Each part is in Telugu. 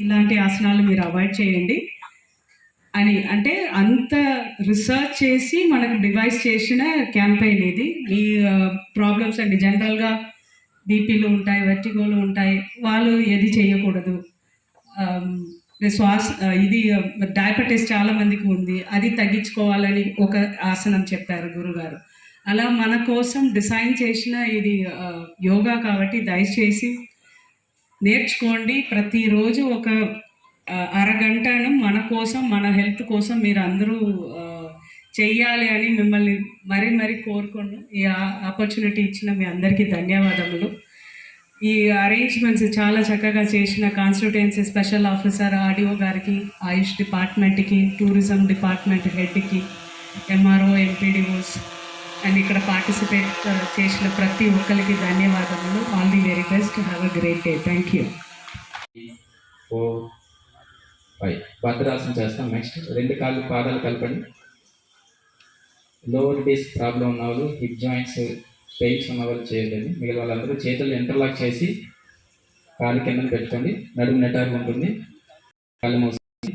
ఇలాంటి ఆసనాలు మీరు అవాయిడ్ చేయండి అని అంటే అంత రీసెర్చ్ చేసి మనకు డివైస్ చేసిన క్యాంపెయిన్ ఇది. ఈ ప్రాబ్లమ్స్ అండి జనరల్గా బీపీలు ఉంటాయి, వెర్టిగోలు ఉంటాయి, వాళ్ళు ఏది చేయకూడదు. ఇది డయాబెటీస్ చాలా మందికి ఉంది, అది తగ్గించుకోవాలని ఒక ఆసనం చెప్పారు గురుగారు. అలా మన కోసం డిజైన్ చేసిన ఇది యోగా కాబట్టి దయచేసి నేర్చుకోండి. ప్రతిరోజు ఒక అరగంటను మన కోసం, మన హెల్త్ కోసం మీరు అందరూ చెయ్యాలి అని మిమ్మల్ని మరీ కోరుకోండి. ఈ ఆపర్చునిటీ ఇచ్చిన మీ అందరికీ ధన్యవాదములు. ఈ అరేంజ్మెంట్స్ చాలా చక్కగా చేసిన కాన్స్టిట్యుయెన్సీ స్పెషల్ ఆఫీసర్ ఆడియో గారికి, ఆయుష్ డిపార్ట్మెంట్కి, టూరిజం డిపార్ట్మెంట్ హెడ్కి, ఎంఆర్ఓ, ఎంపీడీఓస్ అండ్ ఇక్కడ పార్టిసిపేట్ చేసిన ప్రతి ఒక్కరికి ధన్యవాదములు. All the very best. Have a great day. Thank you. భద్రాసనం చేస్తాం. నెక్స్ట్ 2 కాళ్ళు పాదాలు కలపండి. లోవర్ డిస్క్ ప్రాబ్లం ఉన్న వాళ్ళు, హిప్ జాయింట్స్ పెయిన్స్ ఉన్న వాళ్ళు చేయలేదు. మిగిలిన వాళ్ళందరూ చేతులు ఇంటర్లాక్ చేసి కాలు కింద పెట్టుకోండి. నడుము నెటారు ఉంటుంది. కాళ్ళు మూసుకొని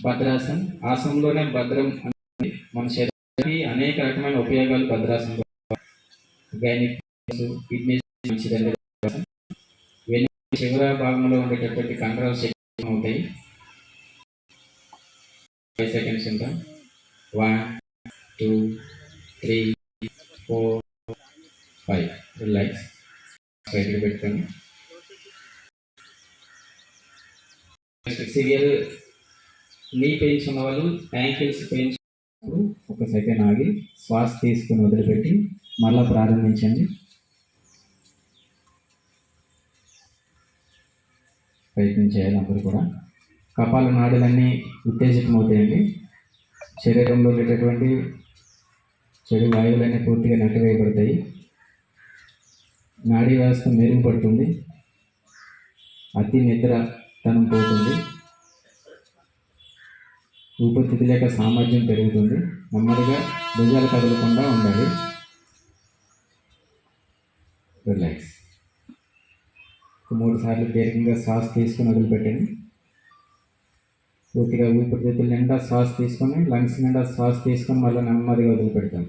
భద్రాసనం. ఆసనంలోనే భద్రం అనేది మన శరీరానికి అనేక రకమైన ఉపయోగాలు భద్రాసనం. గైనిక్ కిడ్నీ మంచిదండి. చివర భాగంలో ఉండేటటువంటి కండరాలు శక్తి అవుతాయి. 5 seconds ఉంటాం. 1 2 3 4 5. రిలాక్స్. సైడ్లో పెట్టుకొని సివియర్ నీ పెయిన్స్ ఉన్న వాళ్ళు, యాంకిల్స్ పెయిన్స్ 1 సెకండ్ ఆగి శ్వాస తీసుకుని వదిలిపెట్టి మళ్ళీ ప్రారంభించండి. ప్రయత్నం చేయాలి అందరూ కూడా. కపాల నాడులన్నీ ఉత్తేజితమవుతాయండి. శరీరంలో ఉండేటటువంటి చెడు వాయువులన్నీ పూర్తిగా నెట్టివేయబడతాయి. నాడీ వ్యవస్థ మెరుగుపడుతుంది. అతి నిద్రతనం పోతుంది. ఊపిరితిత్తుల యొక్క సామర్థ్యం పెరుగుతుంది. నెమ్మదిగా భుజాలు కదలకుండా ఉండాలి. రిలాక్స్. 3 సార్లు దీర్ఘంగా శ్వాస తీసుకుని వదిలిపెట్టండి. పూర్తిగా ఊపిరితిత్తుల నిండా శ్వాస తీసుకొని, లంగ్స్ నిండా శ్వాస తీసుకొని మళ్ళీ నెమ్మదిగా వదిలిపెడతాం.